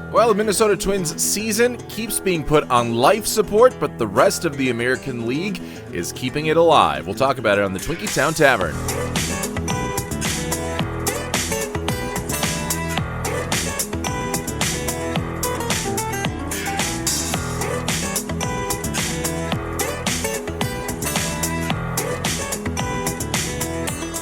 Well, the Minnesota Twins season keeps being put on life support, but the rest of the American League is keeping it alive. We'll talk about it on the Twinkie Town Tavern.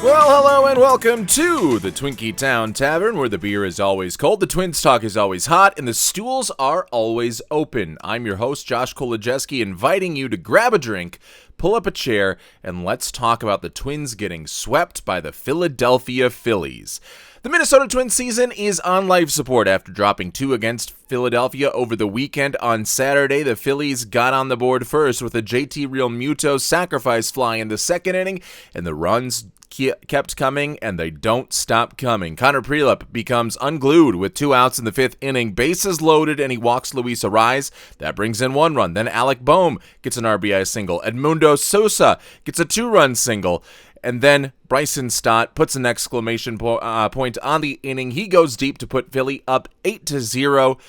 Well, hello and welcome to the Twinkie Town Tavern, where the beer is always cold, the Twins talk is always hot, and the stools are always open. I'm your host, Josh Kolojeski, inviting you to grab a drink, pull up a chair, and let's talk about the Twins getting swept by the Philadelphia Phillies. The Minnesota Twins season is on life support after dropping 2 against Philadelphia over the weekend. On Saturday, the Phillies got on the board first with a JT Realmuto sacrifice fly in the second inning, and the runs kept coming, and they don't stop coming. Connor Prielipp becomes unglued with 2 outs in the 5th inning. Bases loaded, and he walks Luis Arraez. That brings in 1 run. Then Alec Boehm gets an RBI single. Edmundo Sosa gets a 2-run single. And then Bryson Stott puts an exclamation point on the inning. He goes deep to put Philly up 8-0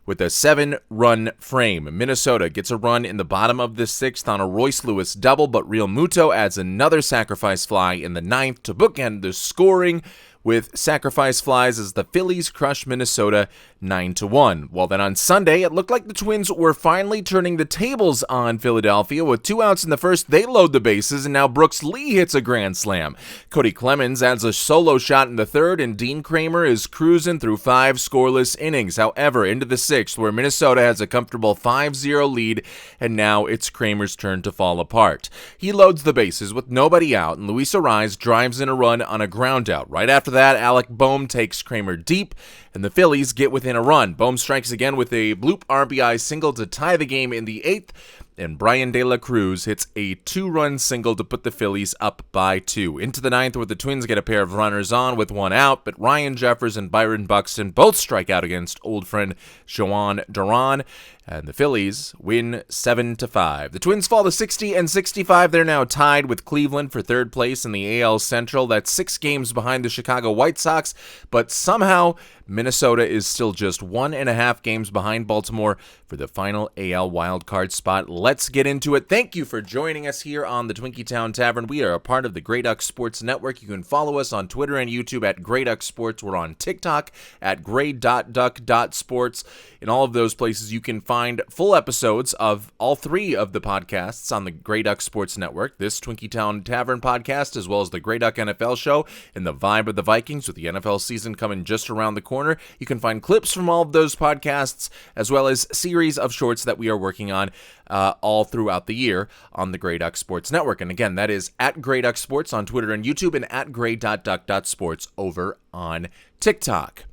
with a 7-run frame. Minnesota gets a run in the bottom of the 6th on a Royce Lewis double, but Realmuto adds another sacrifice fly in the 9th to bookend the scoring with sacrifice flies as the Phillies crush Minnesota 9-1. Well, then on Sunday, it looked like the Twins were finally turning the tables on Philadelphia. With 2 outs in the first, they load the bases, and now Brooks Lee hits a grand slam. Cody Clemens adds a solo shot in the 3rd, and Dean Kramer is cruising through 5 scoreless innings. However, into the 6th, where Minnesota has a comfortable 5-0 lead, and now it's Kramer's turn to fall apart. He loads the bases with nobody out, and Luis Arraez drives in a run on a ground out. Right after that, Alec Boehm takes Kramer deep, and the Phillies get within a run. Boehm strikes again with a bloop RBI single to tie the game in the 8th, and Brian De La Cruz hits a 2-run single to put the Phillies up by 2. Into the 9th, where the Twins get a pair of runners on with 1 out, but Ryan Jeffers and Byron Buxton both strike out against old friend Jhoan Duran, and the Phillies win 7-5. The Twins fall to 60-65. They're now tied with Cleveland for 3rd place in the AL Central. That's 6 games behind the Chicago White Sox, but somehow Minnesota is still just 1.5 games behind Baltimore for the final AL wildcard spot. Let's get into it. Thank you for joining us here on the Twinkie Town Tavern. We are a part of the Grey Duck Sports Network. You can follow us on Twitter and YouTube at Grey Duck Sports. We're on TikTok at grey.duck.sports. In all of those places, you can find full episodes of all 3 of the podcasts on the Grey Duck Sports Network, this Twinkie Town Tavern podcast, as well as the Grey Duck NFL show and the Vibe of the Vikings, with the NFL season coming just around the corner. You can find clips from all of those podcasts, as well as series of shorts that we are working on all throughout the year on the Grey Duck Sports Network. And again, that is at Grey Duck Sports on Twitter and YouTube, and at grey.duck.sports over on TikTok.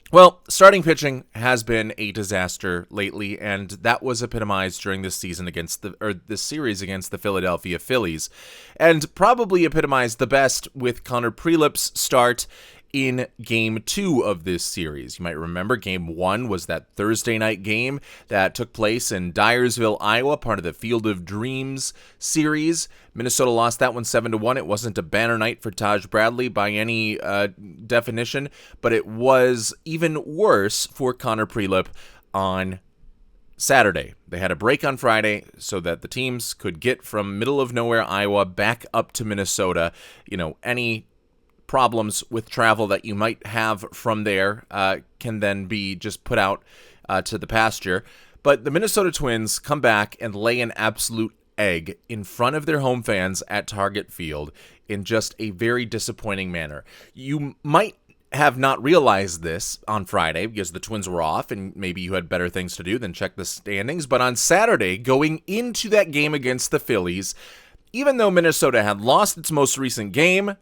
Well, starting pitching has been a disaster lately, and that was epitomized during this season this series against the Philadelphia Phillies, and probably epitomized the best with Connor Prielipp's start in Game 2 of this series. You might remember Game 1 was that Thursday night game that took place in Dyersville, Iowa, part of the Field of Dreams series. Minnesota lost that one 7-1. It wasn't a banner night for Taj Bradley by any definition, but it was even worse for Connor Prielipp on Saturday. They had a break on Friday so that the teams could get from middle of nowhere Iowa back up to Minnesota. Any problems with travel that you might have from there can then be just put out to the pasture. But the Minnesota Twins come back and lay an absolute egg in front of their home fans at Target Field in just a very disappointing manner. You might have not realized this on Friday because the Twins were off and maybe you had better things to do than check the standings. But on Saturday, going into that game against the Phillies, even though Minnesota had lost its most recent game,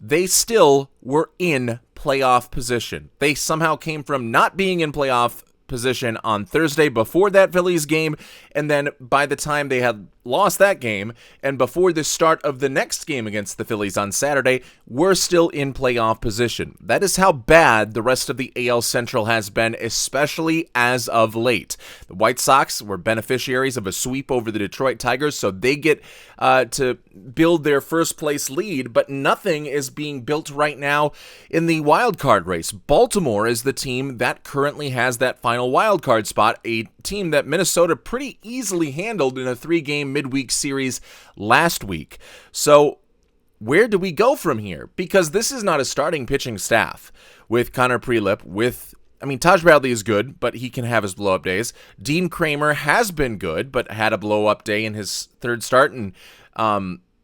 they still were in playoff position. They somehow came from not being in playoff position on Thursday before that Phillies game, and then by the time they had lost that game, and before the start of the next game against the Phillies on Saturday, we're still in playoff position. That is how bad the rest of the AL Central has been, especially as of late. The White Sox were beneficiaries of a sweep over the Detroit Tigers, so they get to build their first place lead, but nothing is being built right now in the wild card race. Baltimore is the team that currently has that final wild card spot, a team that Minnesota pretty easily handled in a 3-game midweek series last week. So where do we go from here? Because this is not a starting pitching staff with Connor Prelip, Taj Bradley is good, but he can have his blow-up days. Dean Kramer has been good, but had a blow-up day in his third start, and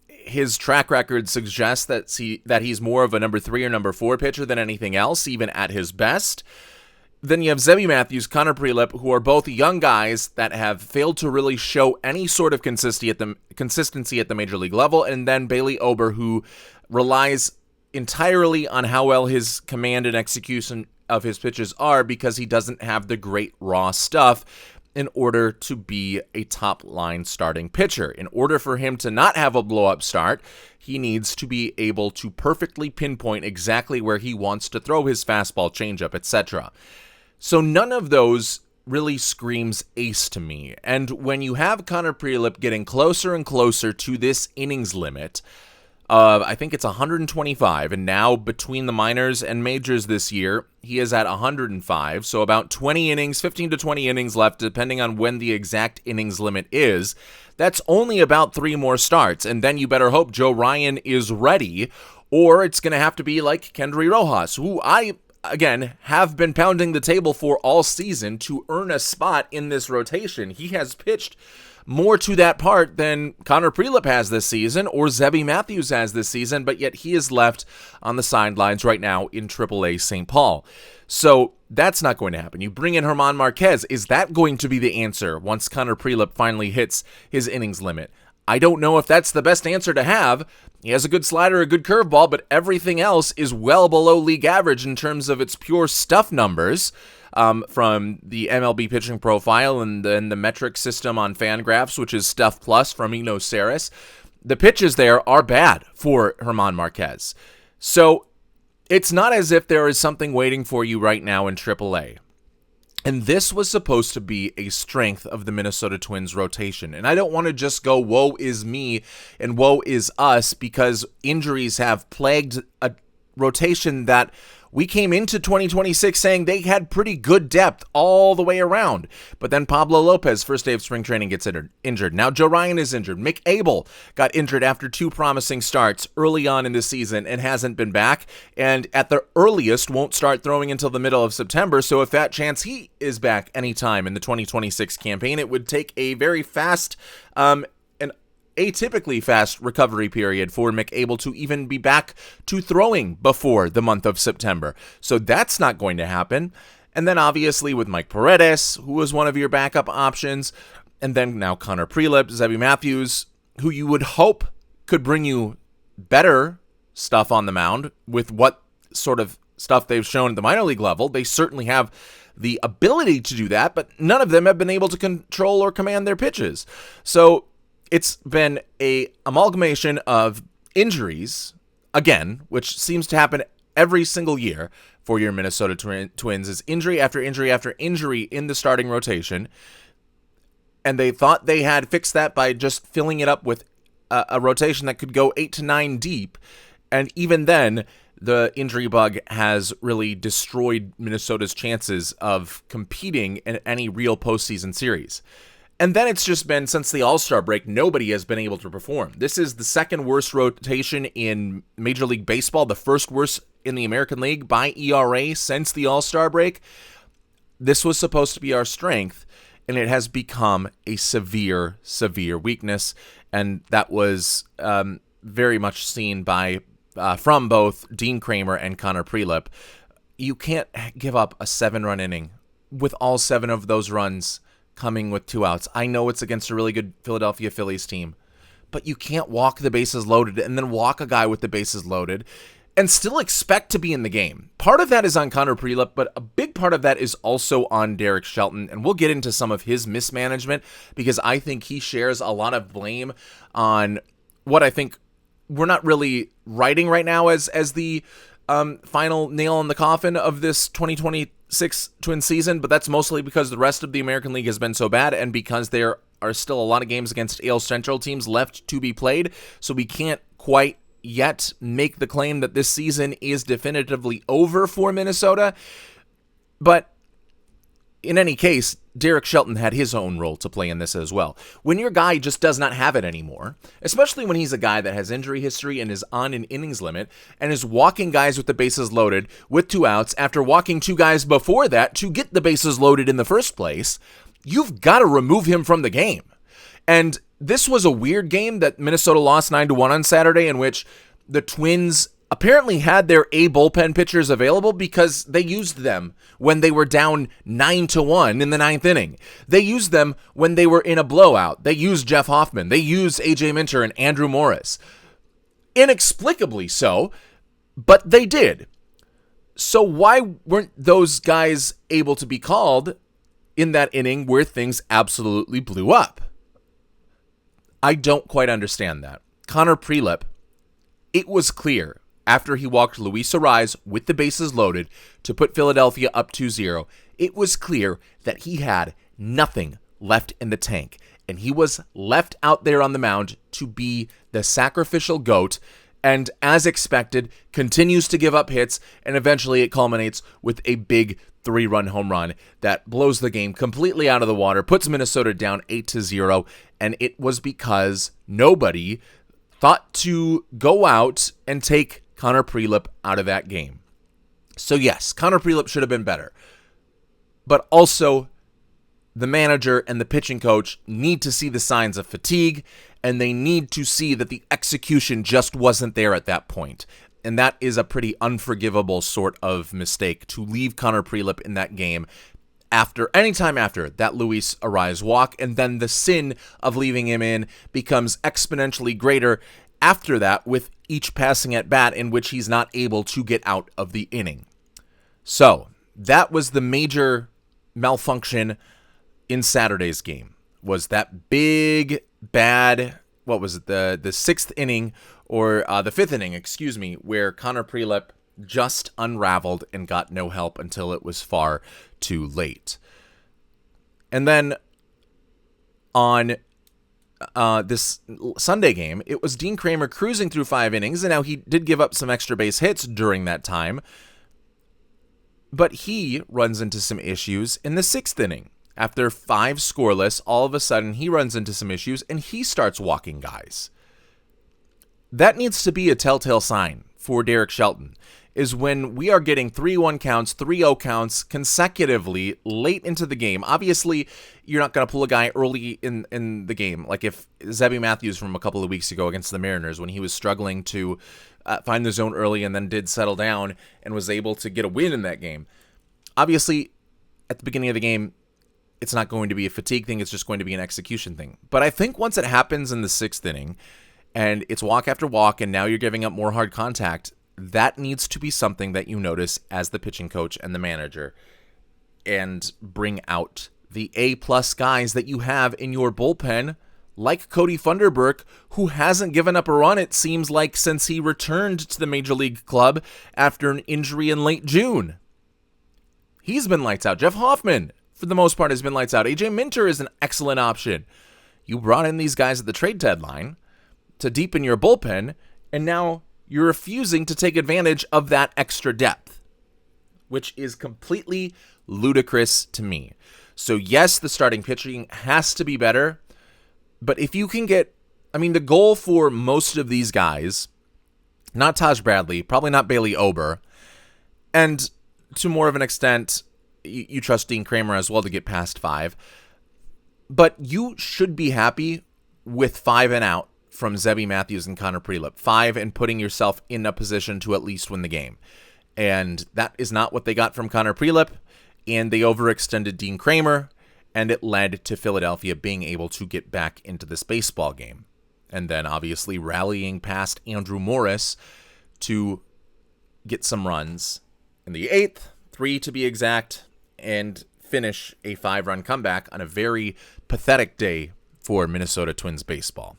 his track record suggests that he's more of a number 3 or number 4 pitcher than anything else, even at his best. Then you have Zebby Matthews, Connor Prelip, who are both young guys that have failed to really show any sort of consistency at the major league level, and then Bailey Ober, who relies entirely on how well his command and execution of his pitches are, because he doesn't have the great raw stuff in order to be a top-line starting pitcher. In order for him to not have a blow-up start, he needs to be able to perfectly pinpoint exactly where he wants to throw his fastball, changeup, etc. So none of those really screams ace to me. And when you have Connor Prelip getting closer and closer to this innings limit, I think it's 125, and now between the minors and majors this year, he is at 105, so about 20 innings, 15 to 20 innings left, depending on when the exact innings limit is. That's only about 3 more starts, and then you better hope Joe Ryan is ready, or it's going to have to be like Kendry Rojas, who again, have been pounding the table for all season to earn a spot in this rotation. He has pitched more to that part than Connor Prelip has this season or Zebby Matthews has this season, but yet he is left on the sidelines right now in AAA St. Paul. So that's not going to happen. You bring in German Marquez. Is that going to be the answer once Connor Prelip finally hits his innings limit? I don't know if that's the best answer to have. He has a good slider, a good curveball, but everything else is well below league average in terms of its pure stuff numbers from the MLB pitching profile and then the metric system on Fangraphs, which is Stuff Plus from Eno Saris. The pitches there are bad for German Marquez. So it's not as if there is something waiting for you right now in AAA. And this was supposed to be a strength of the Minnesota Twins rotation. And I don't want to just go, woe is me and woe is us, because injuries have plagued a rotation that we came into 2026 saying they had pretty good depth all the way around. But then Pablo Lopez, first day of spring training, gets injured. Now Joe Ryan is injured. Mick Abel got injured after 2 promising starts early on in the season and hasn't been back. And at the earliest, won't start throwing until the middle of September. So if that chance he is back anytime in the 2026 campaign, it would take a very fast atypically fast recovery period for Mick Abel to even be back to throwing before the month of September. So that's not going to happen. And then obviously with Mike Paredes, who was one of your backup options, and then now Connor Prelip, Zebby Matthews, who you would hope could bring you better stuff on the mound with what sort of stuff they've shown at the minor league level. They certainly have the ability to do that, but none of them have been able to control or command their pitches. So it's been a amalgamation of injuries, again, which seems to happen every single year for your Minnesota Twins, is injury after injury after injury in the starting rotation. And they thought they had fixed that by just filling it up with a rotation that could go 8 to 9 deep. And even then, the injury bug has really destroyed Minnesota's chances of competing in any real postseason series. And then it's just been, since the All-Star break, nobody has been able to perform. This is the second worst rotation in Major League Baseball, the first worst in the American League by ERA since the All-Star break. This was supposed to be our strength, and it has become a severe, severe weakness. And that was very much seen from both Dean Kramer and Connor Prelip. You can't give up a 7-run inning with all 7 of those runs coming with 2 outs. I know it's against a really good Philadelphia Phillies team, but you can't walk the bases loaded and then walk a guy with the bases loaded and still expect to be in the game. Part of that is on Connor Prelip, but a big part of that is also on Derek Shelton, and we'll get into some of his mismanagement because I think he shares a lot of blame on what I think we're not really writing right now as the final nail in the coffin of this 2026 Twins season, but that's mostly because the rest of the American League has been so bad and because there are still a lot of games against AL Central teams left to be played, so we can't quite yet make the claim that this season is definitively over for Minnesota. But in any case, Derek Shelton had his own role to play in this as well. When your guy just does not have it anymore, especially when he's a guy that has injury history and is on an innings limit and is walking guys with the bases loaded with 2 outs after walking 2 guys before that to get the bases loaded in the first place, you've got to remove him from the game. And this was a weird game that Minnesota lost 9-1 on Saturday, in which the Twins apparently had their A bullpen pitchers available because they used them when they were down 9-1 in the 9th inning. They used them when they were in a blowout. They used Jeff Hoffman. They used AJ Minter and Andrew Morris. Inexplicably so, but they did. So why weren't those guys able to be called in that inning where things absolutely blew up? I don't quite understand that. Connor Prelip, it was clear after he walked Luis Arraez with the bases loaded to put Philadelphia up 2-0, it was clear that he had nothing left in the tank, and he was left out there on the mound to be the sacrificial goat, and as expected, continues to give up hits, and eventually it culminates with a big 3-run home run that blows the game completely out of the water, puts Minnesota down 8-0, and it was because nobody thought to go out and take Connor Prelip out of that game. So yes, Connor Prelip should have been better, but also the manager and the pitching coach need to see the signs of fatigue, and they need to see that the execution just wasn't there at that point. And that is a pretty unforgivable sort of mistake to leave Connor Prelip in that game anytime after that Luis Arraez walk, and then the sin of leaving him in becomes exponentially greater after that with each passing at bat in which he's not able to get out of the inning. So that was the major malfunction in Saturday's game, was that big, bad, what was it, the 6th inning, or the 5th inning, where Connor Prelip just unraveled and got no help until it was far too late. And then on this Sunday game, it was Dean Kramer cruising through 5 innings, and now he did give up some extra base hits during that time, but he runs into some issues in the 6th inning. After 5 scoreless, all of a sudden he runs into some issues and he starts walking guys. That needs to be a telltale sign for Derek Shelton, is when we are getting 3-1 counts, 3-0 counts consecutively late into the game. Obviously, you're not going to pull a guy early in the game, like if Zebby Matthews from a couple of weeks ago against the Mariners, when he was struggling to find the zone early and then did settle down and was able to get a win in that game. Obviously, at the beginning of the game, it's not going to be a fatigue thing, it's just going to be an execution thing. But I think once it happens in the 6th inning, and it's walk after walk, and now you're giving up more hard contact, that needs to be something that you notice as the pitching coach and the manager, and bring out the A-plus guys that you have in your bullpen, like Cody Funderburk, who hasn't given up a run, it seems like, since he returned to the Major League club after an injury in late June. He's been lights out. Jeff Hoffman, for the most part, has been lights out. AJ Minter is an excellent option. You brought in these guys at the trade deadline to deepen your bullpen, and now you're refusing to take advantage of that extra depth, which is completely ludicrous to me. So yes, the starting pitching has to be better, but if you can get, the goal for most of these guys, not Taj Bradley, probably not Bailey Ober, and to more of an extent, you trust Dean Kramer as well to get past 5, but you should be happy with 5 and out from Zebby Matthews and Connor Prelip. 5 and putting yourself in a position to at least win the game. And that is not what they got from Connor Prelip, and they overextended Dean Kramer, and it led to Philadelphia being able to get back into this baseball game. And then obviously rallying past Andrew Morris to get some runs in the 8th, 3 to be exact, and finish a 5-run comeback on a very pathetic day for Minnesota Twins baseball.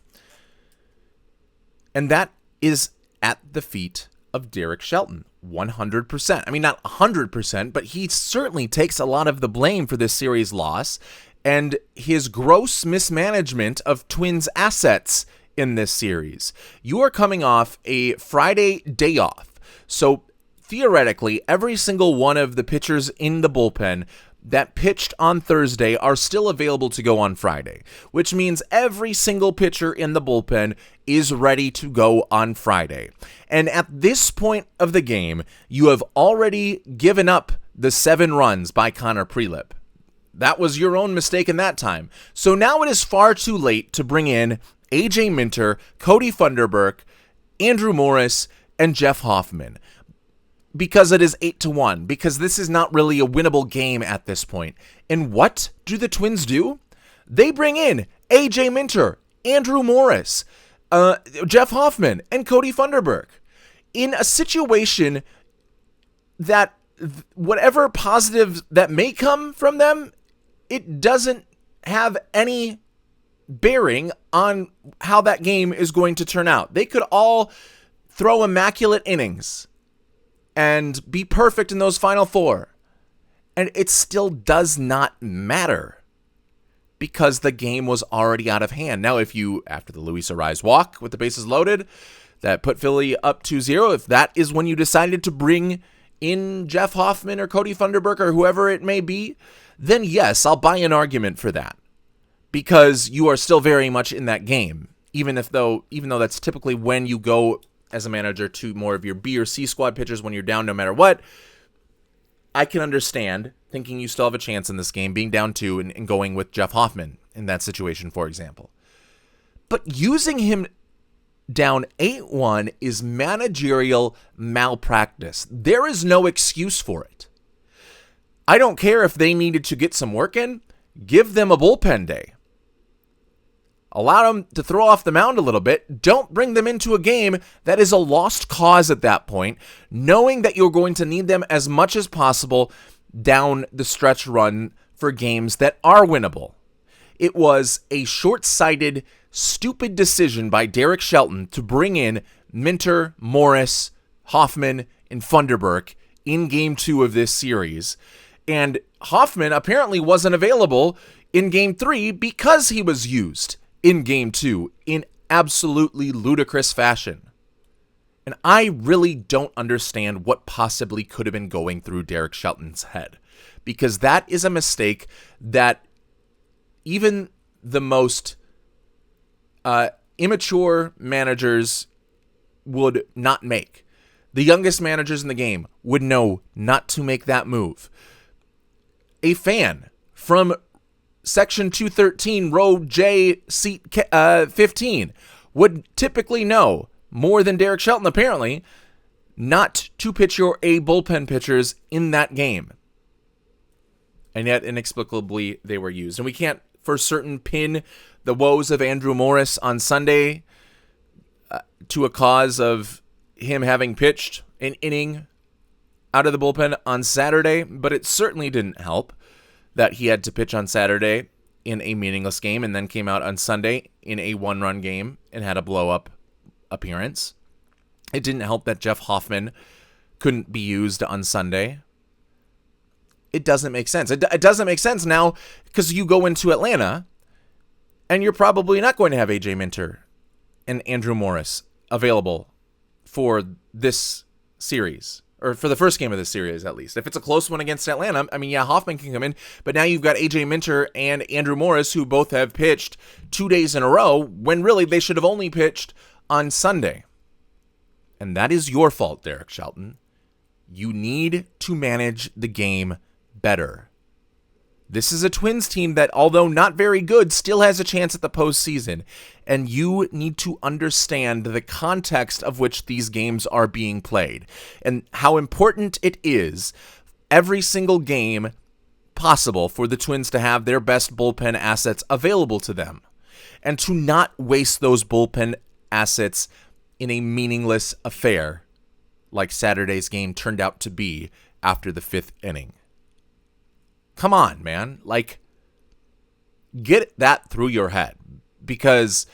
And that is at the feet of Derek Shelton, 100%. I mean, not 100%, but he certainly takes a lot of the blame for this series loss and his gross mismanagement of Twins assets in this series. You are coming off a Friday day off, so theoretically, every single one of the pitchers in the bullpen that pitched on Thursday are still available to go on Friday, which means every single pitcher in the bullpen is ready to go on Friday. And at this point of the game, you have already given up the 7 runs by Connor Prelip. That was your own mistake in that time. So now it is far too late to bring in AJ Minter, Cody Funderburk, Andrew Morris, and Jeff Hoffman. Because it is 8-1, because this is not really a winnable game at this point. And what do the Twins do? They bring in AJ Minter, Andrew Morris, Jeff Hoffman, and Cody Funderburk in a situation that whatever positive that may come from them, it doesn't have any bearing on how that game is going to turn out. They could all throw immaculate innings and be perfect in those final 4. And it still does not matter because the game was already out of hand. Now, if you, after the Luis Arraez walk with the bases loaded, that put Philly up 2-0, if that is when you decided to bring in Jeff Hoffman or Cody Funderburk or whoever it may be, then yes, I'll buy an argument for that because you are still very much in that game, even though that's typically when you go as a manager to more of your B or C squad pitchers when you're down no matter what. I can understand thinking you still have a chance in this game, being down 2 and going with Jeff Hoffman in that situation, for example. But using him down 8-1 is managerial malpractice. There is no excuse for it. I don't care if they needed to get some work in. Give them a bullpen day. Allow them to throw off the mound a little bit. Don't bring them into a game that is a lost cause at that point, knowing that you're going to need them as much as possible down the stretch run for games that are winnable. It was a short-sighted, stupid decision by Derek Shelton to bring in Minter, Morris, Hoffman, and Funderburk in Game 2 of this series. And Hoffman apparently wasn't available in Game 3 because he was used in Game 2 in absolutely ludicrous fashion. And I really don't understand what possibly could have been going through Derek Shelton's head, because that is a mistake that even the most immature managers would not make. The youngest managers in the game would know not to make that move. A fan from Section 213, row J, seat 15, would typically know, more than Derek Shelton apparently, not to pitch your A bullpen pitchers in that game. And yet, inexplicably, they were used. And we can't for certain pin the woes of Andrew Morris on Sunday to a cause of him having pitched an inning out of the bullpen on Saturday, but it certainly didn't help that he had to pitch on Saturday in a meaningless game and then came out on Sunday in a 1-run game and had a blow-up appearance. It didn't help that Jeff Hoffman couldn't be used on Sunday. It doesn't make sense. It doesn't make sense now because you go into Atlanta and you're probably not going to have AJ Minter and Andrew Morris available for this series, or for the first game of this series at least. If it's a close one against Atlanta, I mean, yeah, Hoffman can come in, but now you've got AJ Minter and Andrew Morris, who both have pitched 2 days in a row, when really they should have only pitched on Sunday. And that is your fault, Derek Shelton. You need to manage the game better. This is a Twins team that, although not very good, still has a chance at the postseason. And you need to understand the context of which these games are being played and how important it is every single game possible for the Twins to have their best bullpen assets available to them and to not waste those bullpen assets in a meaningless affair like Saturday's game turned out to be after the 5th inning. Come on, man. Like, get that through your head. Because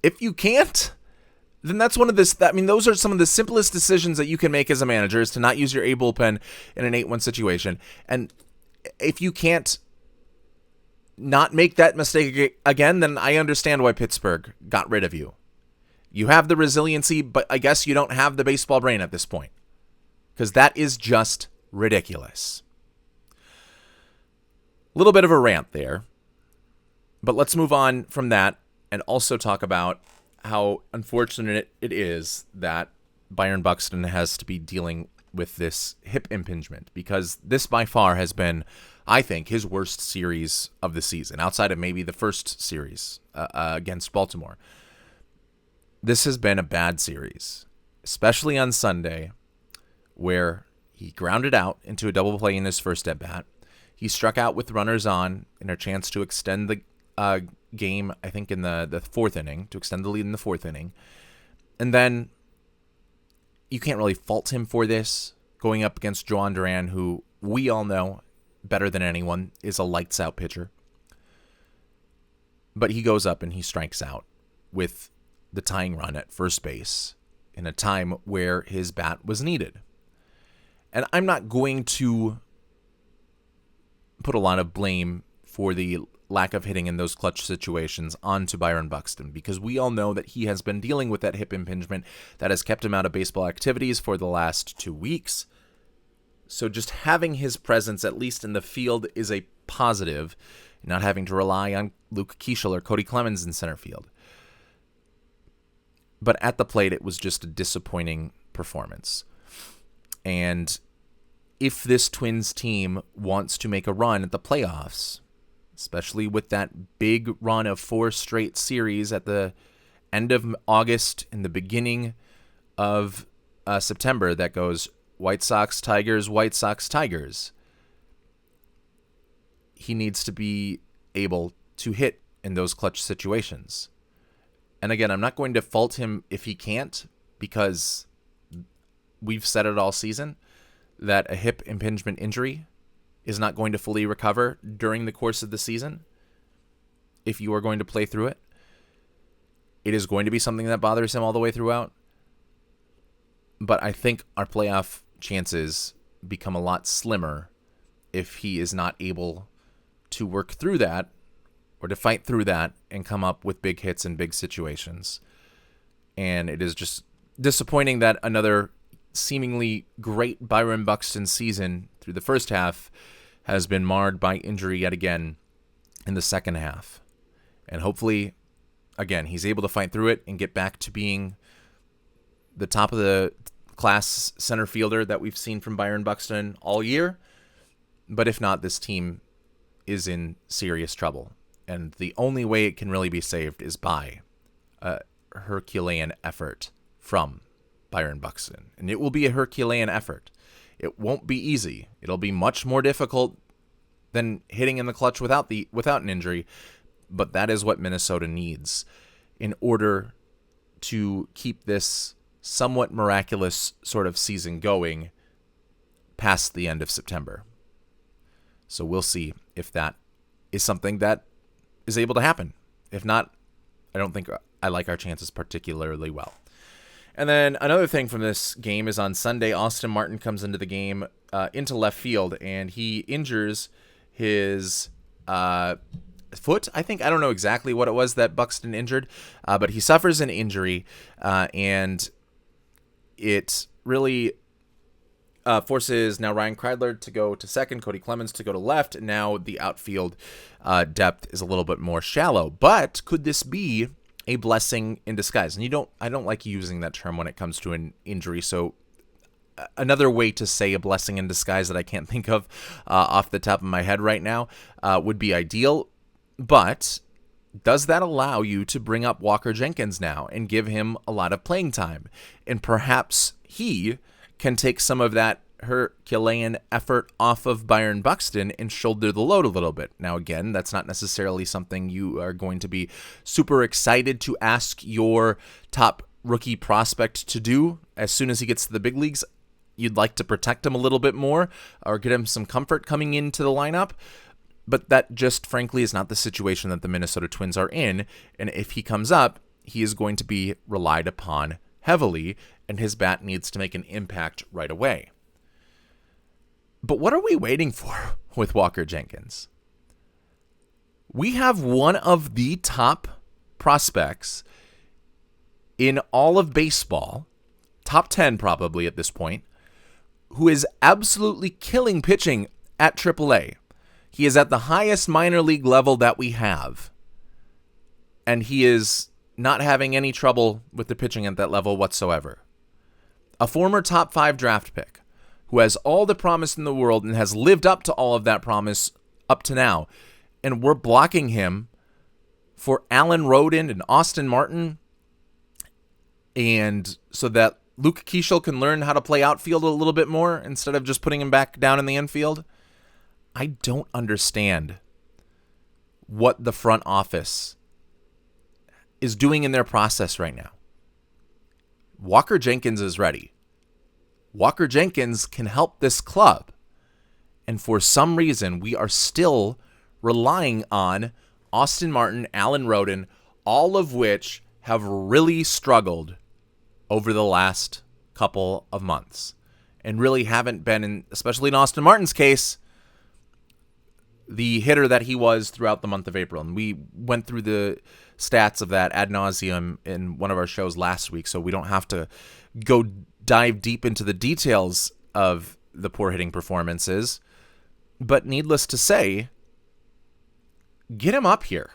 if you can't, then that's one of this. I mean, those are some of the simplest decisions that you can make as a manager, is to not use your A bullpen in an 8-1 situation. And if you can't not make that mistake again, then I understand why Pittsburgh got rid of you. You have the resiliency, but I guess you don't have the baseball brain at this point, because that is just ridiculous. A little bit of a rant there, but let's move on from that and also talk about how unfortunate it is that Byron Buxton has to be dealing with this hip impingement, because this by far has been, I think, his worst series of the season, outside of maybe the first series against Baltimore. This has been a bad series, especially on Sunday, where he grounded out into a double play in his first at-bat. He struck out with runners on in a chance to extend the game, I think, in the 4th inning, to extend the lead in the 4th inning. And then you can't really fault him for this, going up against Joan Duran, who we all know better than anyone is a lights-out pitcher. But he goes up and he strikes out with the tying run at first base in a time where his bat was needed. And I'm not going to put a lot of blame for the lack of hitting in those clutch situations onto Byron Buxton, because we all know that he has been dealing with that hip impingement that has kept him out of baseball activities for the last 2 weeks. So just having his presence, at least in the field, is a positive, not having to rely on Luke Keeschel or Cody Clemens in center field. But at the plate, it was just a disappointing performance. And if this Twins team wants to make a run at the playoffs, especially with that big run of 4 straight series at the end of August and the beginning of September, that goes White Sox, Tigers, White Sox, Tigers, he needs to be able to hit in those clutch situations. And again, I'm not going to fault him if he can't, because we've said it all season that a hip impingement injury is not going to fully recover during the course of the season. If you are going to play through it, it is going to be something that bothers him all the way throughout. But I think our playoff chances become a lot slimmer if he is not able to work through that, or to fight through that and come up with big hits in big situations. And it is just disappointing that another seemingly great Byron Buxton season through the first half has been marred by injury yet again in the second half. And hopefully, again, he's able to fight through it and get back to being the top of the class center fielder that we've seen from Byron Buxton all year. But if not, this team is in serious trouble. And the only way it can really be saved is by a Herculean effort from Byron Buxton. And it will be a Herculean effort. It won't be easy. It'll be much more difficult than hitting in the clutch without an injury. But that is what Minnesota needs in order to keep this somewhat miraculous sort of season going past the end of September. So we'll see if that is something that is able to happen. If not, I don't think I like our chances particularly well. And then another thing from this game is on Sunday, Austin Martin comes into the game, into left field, and he injures his foot. I don't know exactly what it was that Buxton injured, but he suffers an injury, and it really forces now Ryan Kreidler to go to second, Cody Clemens to go to left, and now the outfield depth is a little bit more shallow. But could this be a blessing in disguise? And I don't like using that term when it comes to an injury, so another way to say a blessing in disguise that I can't think of off the top of my head right now would be ideal. But does that allow you to bring up Walker Jenkins now and give him a lot of playing time? And perhaps he can take some of that Herculean effort off of Byron Buxton and shoulder the load a little bit. Now, again, that's not necessarily something you are going to be super excited to ask your top rookie prospect to do as soon as he gets to the big leagues. You'd like to protect him a little bit more or get him some comfort coming into the lineup. But that just, frankly, is not the situation that the Minnesota Twins are in. And if he comes up, he is going to be relied upon heavily, and his bat needs to make an impact right away. But what are we waiting for with Walker Jenkins? We have one of the top prospects in all of baseball, top 10 probably at this point, who is absolutely killing pitching at AAA. He is at the highest minor league level that we have, and he is not having any trouble with the pitching at that level whatsoever. A former top 5 draft pick who has all the promise in the world and has lived up to all of that promise up to now, and we're blocking him for Alan Rodin and Austin Martin, and so that Luke Keeschel can learn how to play outfield a little bit more instead of just putting him back down in the infield. I don't understand what the front office is doing in their process right now. Walker Jenkins is ready. Walker Jenkins can help this club. And for some reason, we are still relying on Austin Martin, Alan Rodin, all of which have really struggled over the last couple of months and really haven't been, especially in Austin Martin's case, the hitter that he was throughout the month of April. And we went through the stats of that ad nauseum in one of our shows last week, so we don't have to go dive deep into the details of the poor hitting performances. But needless to say, get him up here.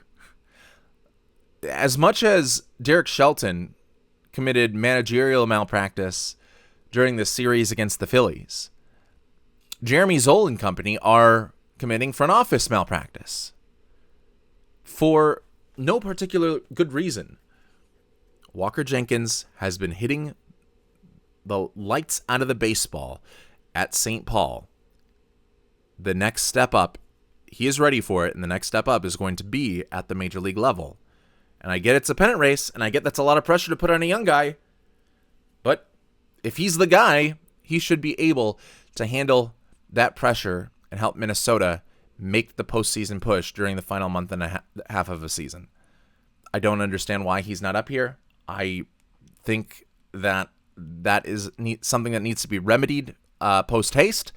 As much as Derek Shelton committed managerial malpractice during the series against the Phillies, Jeremy Zoll and company are committing front office malpractice for no particular good reason. Walker Jenkins has been hitting the lights out of the baseball at St. Paul. The next step up, he is ready for it, and the next step up is going to be at the major league level. And I get it's a pennant race, and I get that's a lot of pressure to put on a young guy, but if he's the guy, he should be able to handle that pressure and help Minnesota make the postseason push during the final month and a half of a season. I don't understand why he's not up here. I think that is something that needs to be remedied post-haste,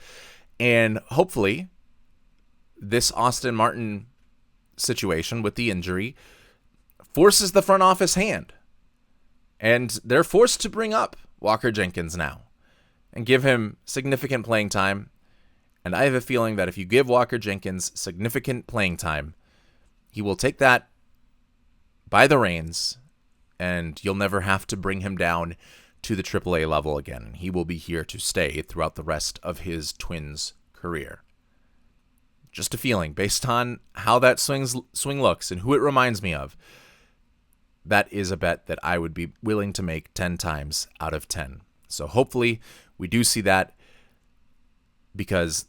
and hopefully this Austin Martin situation with the injury forces the front office hand, and they're forced to bring up Walker Jenkins now and give him significant playing time. And I have a feeling that if you give Walker Jenkins significant playing time, he will take that by the reins, and you'll never have to bring him down to the AAA level again. He will be here to stay throughout the rest of his Twins career. Just a feeling, based on how that swing looks and who it reminds me of. That is a bet that I would be willing to make 10 times out of 10. So hopefully we do see that, because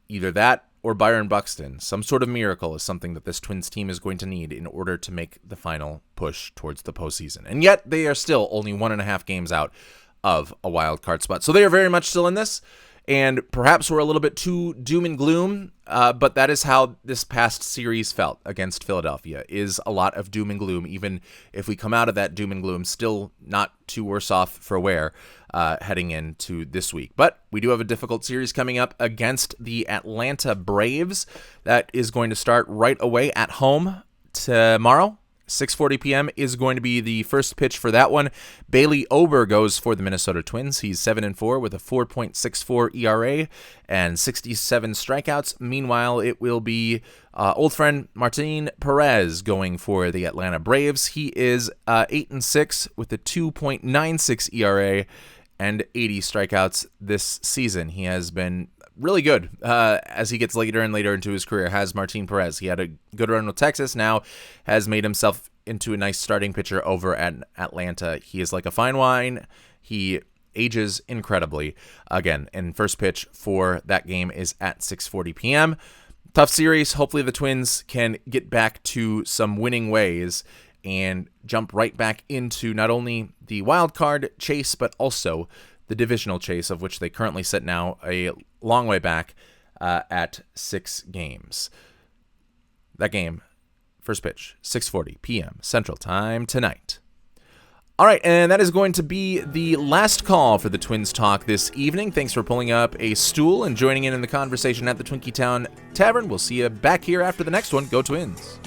either that or Byron Buxton, some sort of miracle, is something that this Twins team is going to need in order to make the final push towards the postseason. And yet they are still only 1.5 games out of a wild card spot. So they are very much still in this. And perhaps we're a little bit too doom and gloom, but that is how this past series felt against Philadelphia, is a lot of doom and gloom. Even if we come out of that doom and gloom, still not too worse off for wear heading into this week. But we do have a difficult series coming up against the Atlanta Braves. That is going to start right away at home tomorrow. 6:40 p.m. is going to be the first pitch for that one. Bailey Ober goes for the Minnesota Twins. He's 7-4 with a 4.64 ERA and 67 strikeouts. Meanwhile, it will be old friend Martin Perez going for the Atlanta Braves. He is 8-6 with a 2.96 ERA and 80 strikeouts this season. He has been really good as he gets later and later into his career, has Martin Perez. He had a good run with Texas, now has made himself into a nice starting pitcher over at Atlanta. He is like a fine wine. He ages incredibly. Again, and first pitch for that game is at 6:40 p.m. Tough series. Hopefully the Twins can get back to some winning ways and jump right back into not only the wild card chase, but also the divisional chase, of which they currently sit now a long way back at 6 games. That game, first pitch, 6:40 p.m. Central Time tonight. All right, and that is going to be the last call for the Twins Talk this evening. Thanks for pulling up a stool and joining in the conversation at the Twinkie Town Tavern. We'll see you back here after the next one. Go Twins!